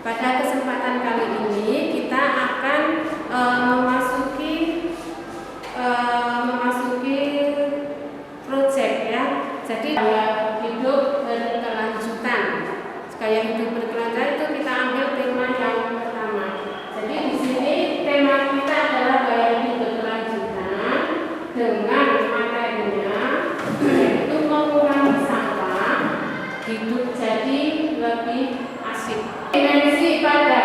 Pada kesempatan kali ini kita akan memasuki proyek ya. Jadi gaya hidup berkelanjutan. Gaya hidup berkelanjutan itu kita ambil tema yang pertama. Jadi di sini tema kita adalah gaya hidup berkelanjutan dengan materinya yaitu mengurangi sampah, hidup jadi lebih asik. Dimensi pada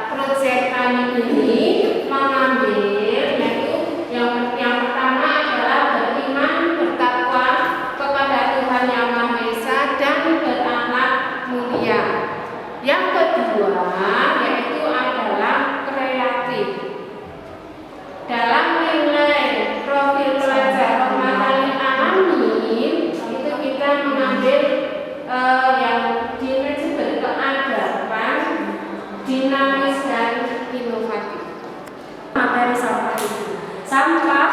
proyek kami ini mengambil yaitu yang pertama adalah beriman, bertakwa kepada Tuhan Yang Maha Esa dan berakhlak mulia. Yang kedua yaitu adalah kreatif. Dalam nilai profil pelajar pemahaman alamin itu kita mengambil yang dimensi berkeadaban, dinamis dan inovatif. Materi sampah itu. Sampah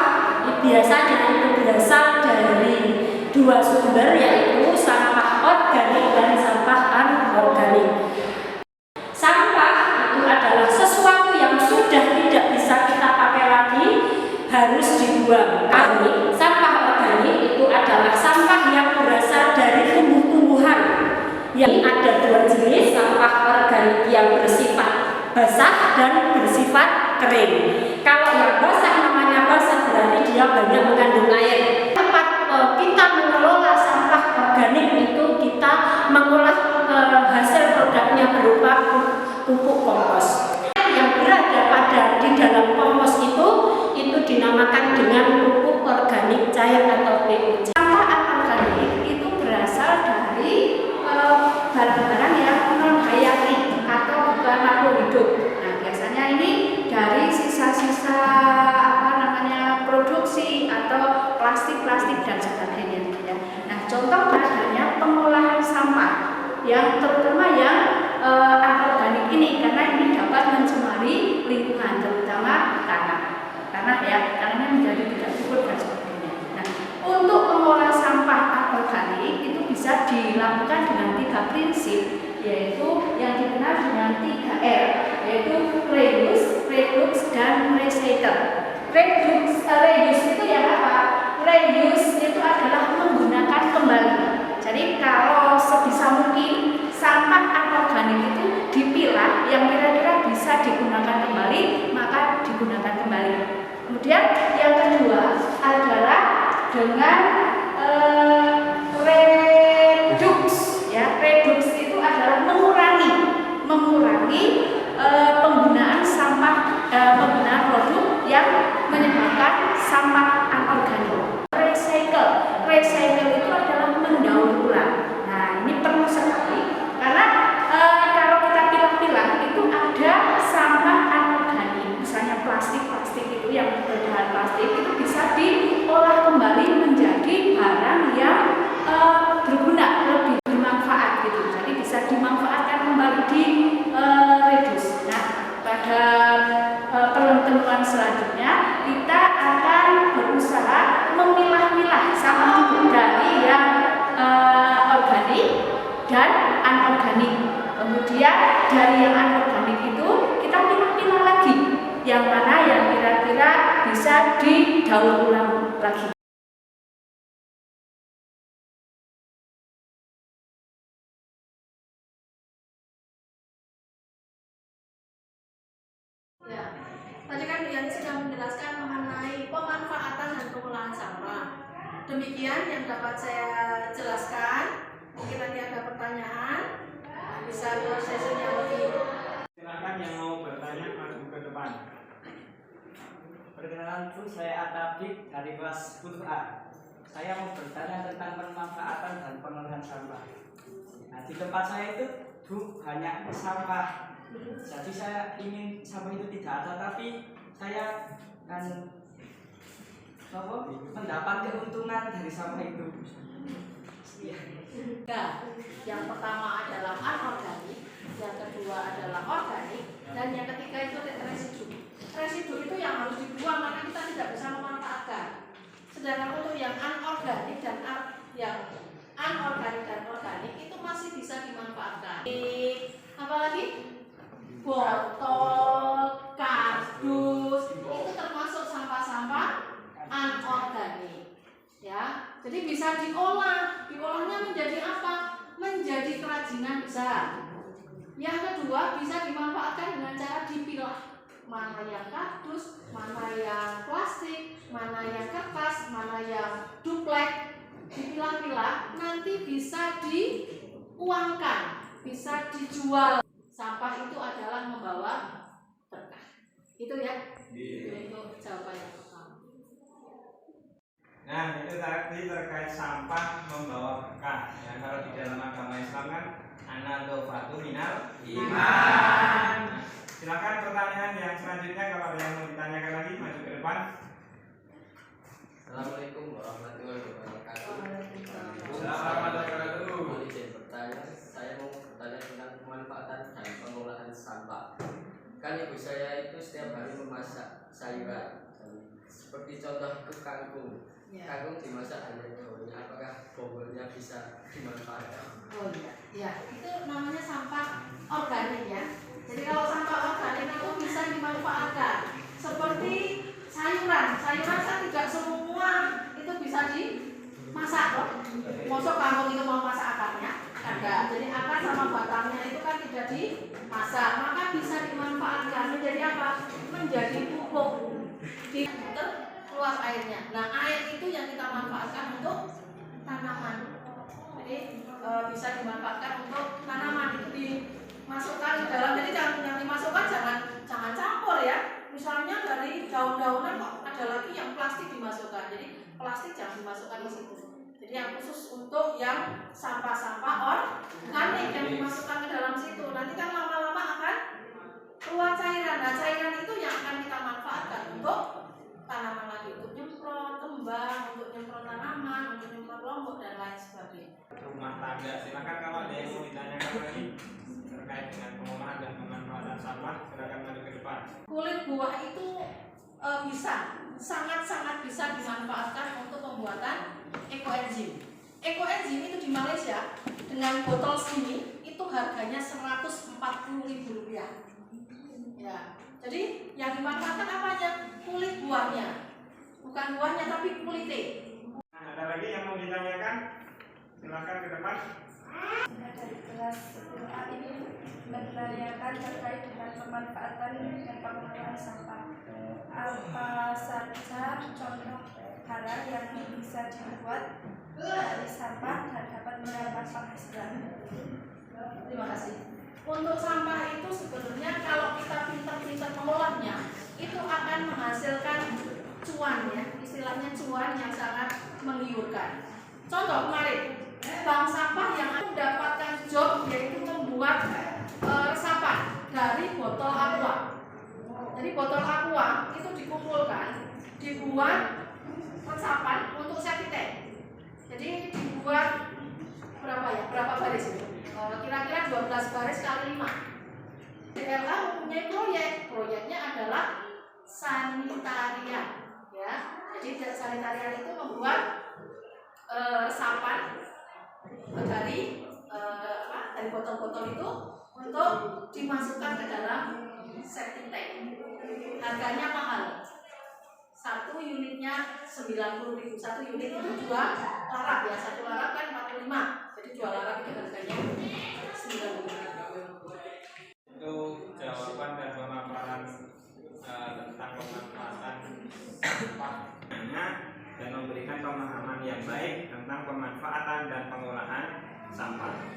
biasanya itu berasal dari dua sumber, yaitu sampah organik dan sampah anorganik. Sampah itu adalah sesuatu yang sudah tidak bisa kita pakai lagi, harus dibuang. Sampah organik itu adalah sampah yang berasal dari tumbuh-tumbuhan. Yang ada dua jenis, sampah organik yang bersifat basah dan bersifat kering. Kalau yang basah namanya basah, berarti dia banyak mengandung air. Tempat kita mengelola sampah organik itu kita mengolah hasil produknya berupa pupuk kompos. Yang berada di dalam kompos itu dinamakan dengan pupuk organik cair atau POC. Sampah anorganik itu berasal dari barang-barang yang non hayati atau bukan makhluk hidup. Nah, biasanya ini dari sisa-sisa produksi atau plastik-plastik dan sebagainya. Ya. Nah, contoh adanya pengolahan sampah yang terutama yang anorganik ini, karena ini dapat mencemari lingkungan, terutama tanah ya, tanahnya menjadi tidak subur dan sebagainya. Nah, untuk mengolah sampah anorganik itu bisa dilakukan dengan 3 prinsip, yaitu yang dikenal dengan 3R, yaitu reuse, reduce, dan recycle. Reuse itu yang apa? Reuse itu adalah menggunakan kembali. Jadi kalau sebisa mungkin sampah anorganik itu dipilah yang kira-kira bisa digunakan kembali, maka digunakan kembali. Kemudian yang kedua adalah dengan reduce. Ya, reduce itu adalah mengurangi penggunaan sampah, penggunaan produk yang menyebabkan sampah anorganik. Recycle itu adalah mendaur ulang. Nah, ini perlu sekali karena kalau kita pilah-pilah itu ada sampah anorganik, misalnya plastik itu yang berbahan plastik itu bisa diolah kembali menjadi barang yang berguna, lebih bermanfaat gitu. Jadi bisa dimanfaatkan kembali di reduce. Nah, pada pertemuan selanjutnya kita akan berusaha memilah-milah sampah dari yang organik dan anorganik. Kemudian dari yang anorganik itu kita pilah-pilah lagi yang mana yang kira-kira bisa didaur ulang lagi. Ya, tadi kan Dian sudah menjelaskan mengenai pemanfaatan dan pengolahan sampah. Demikian yang dapat saya jelaskan. Mungkin nanti ada pertanyaan, bisa ke sesinya lebih. Silakan yang mau bertanya maju ke depan. Perkenalan, saya Atabik dari kelas 10A. Saya mau bertanya tentang pemanfaatan dan pengolahan sampah. Nah, di tempat saya itu banyak sampah. Jadi saya ingin sampah itu tidak ada, tapi saya kan mendapat keuntungan dari sampah itu. Ya, yang pertama adalah anorganik, yang kedua adalah organik, dan yang ketiga itu residu. Residu itu yang harus dibuang karena kita tidak bisa memanfaatkan. Sedangkan untuk yang anorganik dan organik itu masih bisa dimanfaatkan. Apa lagi? botol, kardus, itu termasuk sampah-sampah anorganik. Ya, jadi bisa diolah. Diolahnya menjadi apa? Menjadi kerajinan besar. Yang kedua, bisa dimanfaatkan dengan cara dipilah. Mana yang kardus, mana yang plastik, mana yang kertas, mana yang duplek. Dipilah-pilah, nanti bisa diuangkan, bisa dijual. Sampah itu adalah membawa berkah. Itu ya. Itu jawaban yang pertama. Nah, itu tadi terkait sampah membawa berkah. Ya, kalau di dalam agama Islam kan an-nadhofatu minal iman. Silakan pertanyaan yang selanjutnya, kalau ada yang mau ditanyakan lagi maju ke depan. Assalamualaikum warahmatullahi wabarakatuh. Assalamualaikum. Mohon izin bertanya, saya mau bertanya tentang pemanfaatan dan pengolahan sampah. Kan ibu saya itu setiap hari memasak sayuran, seperti contoh itu kangkung. Kangkung dimasak hanya daunnya, apakah bobotnya bisa dimanfaatkan? Oh iya, ya itu namanya sampah organik ya. Jadi kalau sampah organik itu bisa dimanfaatkan. Seperti sayuran kan tidak semua itu bisa dimasak loh. Masuk kangkung itu mau masak akarnya? Enggak. Jadi akar sama batangnya itu kan tidak dimasak, maka bisa dimanfaatkan menjadi apa? Menjadi pupuk. Keluar airnya. Nah, air itu yang kita manfaatkan untuk tanaman. Jadi bisa dimanfaatkan untuk tanaman, itu dimasukkan ke dalam. Jadi yang dimasukkan jangan campur ya. Misalnya dari daun-daunan kok ada lagi yang plastik dimasukkan. Jadi plastik jangan dimasukkan ke situ. Jadi yang khusus untuk yang sampah-sampah organik yang dimasukkan ke dalam situ. Nanti kan lama-lama akan keluar cairan. Nah, cairan itu yang akan kita manfaatkan untuk tanaman lagi, untuk nyemprot kembang, untuk nyemprot tanaman, untuk nyemprot lombok dan lain sebagainya. Rumah tangga, silakan kalau ada yang mau ditanyakan lagi terkait dengan pengolahan dan pemanfaatan sampah, silakan maju ke depan. Kulit buah itu bisa sangat-sangat bisa dimanfaatkan untuk pembuatan ekoenzim. Ekoenzim itu di Malaysia dengan botol segini itu harganya Rp140.000. Ya, jadi yang dimanfaatkan apanya? Kulit buahnya, bukan buahnya tapi kulitnya. Nah, ada lagi yang mau ditanyakan? Silakan ke depan. Dari kelas 10A ini menanyakan terkait dengan pemanfaatan dan pengolahan sampah. Apa saja contoh barang yang bisa dibuat dari sampah dan dapat menambah penghasilan? Terima kasih. Untuk sampah itu sebenarnya kalau kita pintar-pintar mengolahnya itu akan menghasilkan cuan ya, istilahnya cuan yang sangat menggiurkan. Contoh kemarin bank sampah yang mendapatkan job yaitu membuat resapan dari botol aqua. Jadi botol aqua itu dikumpulkan, dibuat resapan untuk septic tank. Jadi dibuat berapa baris itu? Kira-kira 12 baris kali 5. DLH mempunyai proyeknya adalah sanitarian, ya. Jadi sanitarian itu membuat resapan dari botol-botol itu untuk dimasukkan ke dalam septic tank. Harganya mahal. Satu unitnya 90.000. Satu unit itu 2 larak ya. Satu larak kan 45. Jadi 2 larak itu harganya 90.000. Itu jawaban dan pemaparan tentang pemanfaatan sampah dan memberikan pemahaman yang baik tentang pemanfaatan dan pengolahan sampah.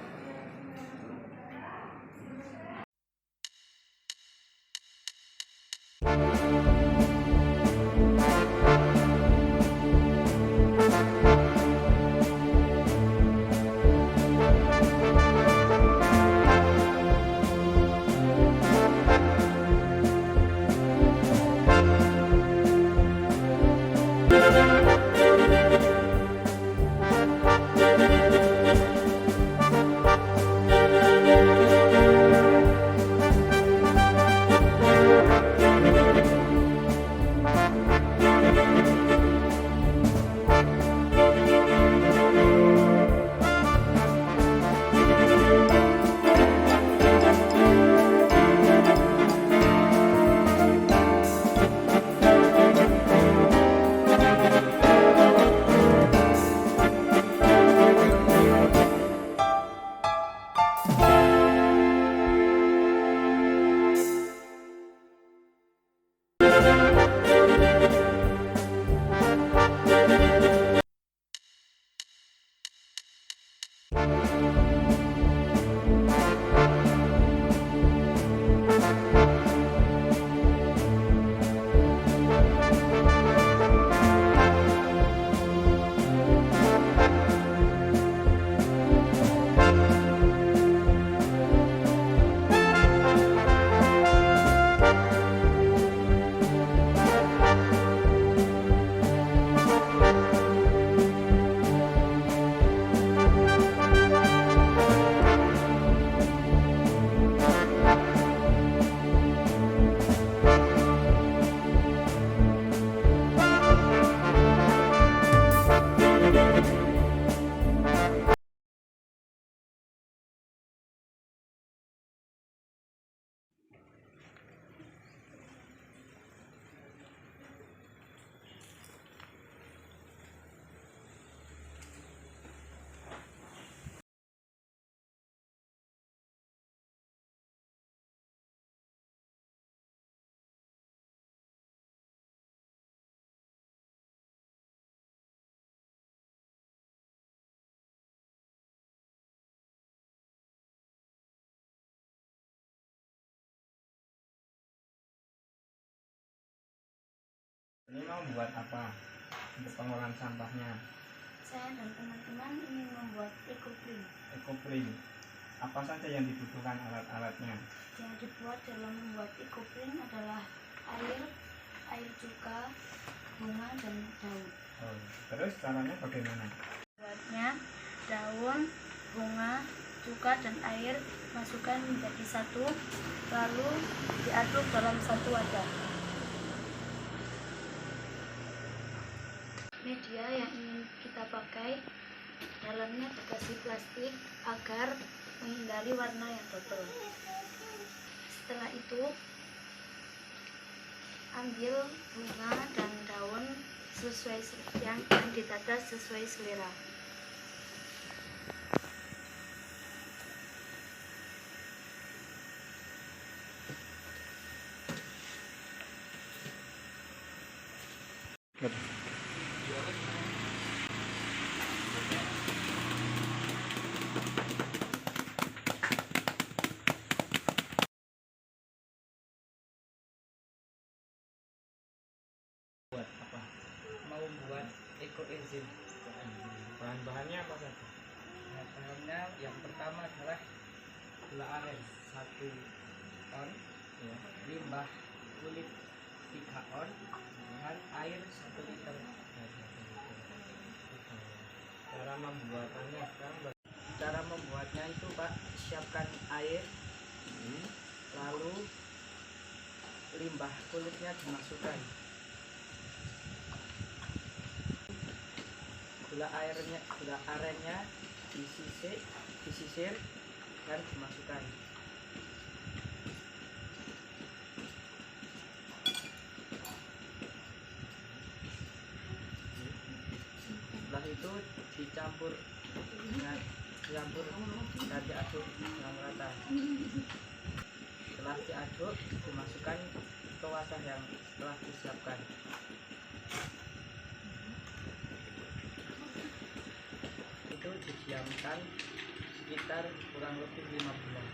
Ini mau buat apa untuk pengolahan sampahnya? Saya dan teman-teman ingin membuat ekoprint Ekoprint. Apa saja yang dibutuhkan alat-alatnya? yang dibuat dalam membuat ekoprint adalah air cuka, bunga, dan daun. Oh, terus caranya bagaimana? Buatnya daun, bunga, cuka, dan air masukkan menjadi satu, lalu diaduk dalam satu wadah. Media yang ingin kita pakai dalamnya dikasih plastik agar menghindari warna yang double. Setelah itu ambil bunga dan daun sesuai yang ditata sesuai selera. Buat apa? Mau buat ekoenzim. Bahan-bahannya apa saja? Bahannya yang pertama adalah gula aren 1 on, Ya. limbah kulit 3 on, dan air 1 liter. Cara membuatannya sekarang Cara membuatnya itu Pak, siapkan air, lalu limbah kulitnya dimasukkan. Gula arennya disisir dan dimasukkan. Setelah itu dicampur dan diaduk dengan rata. Setelah diaduk, dimasukkan ke wadah yang telah disiapkan. Itu didiamkan sekitar kurang lebih 5 bulan.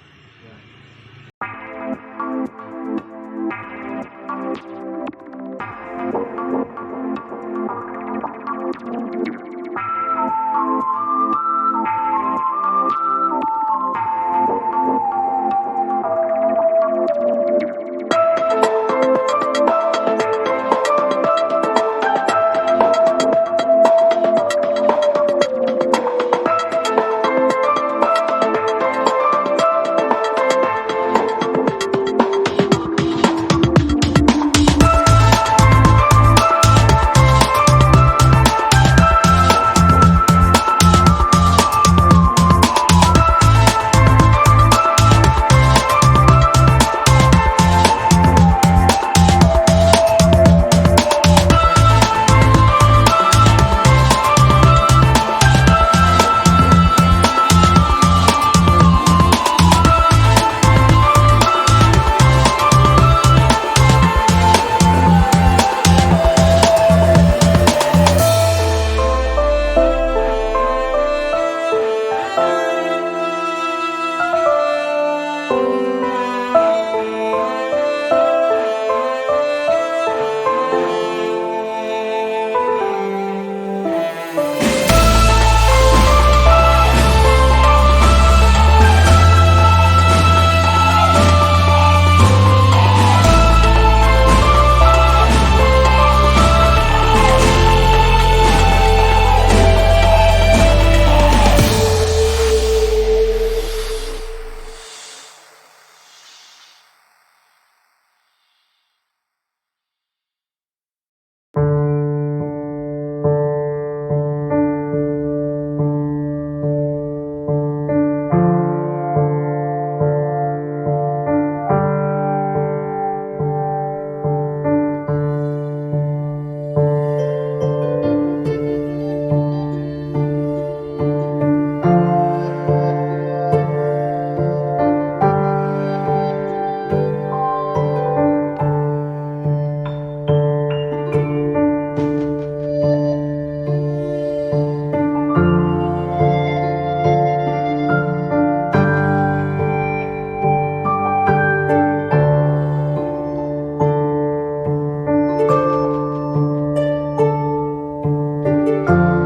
Thank you.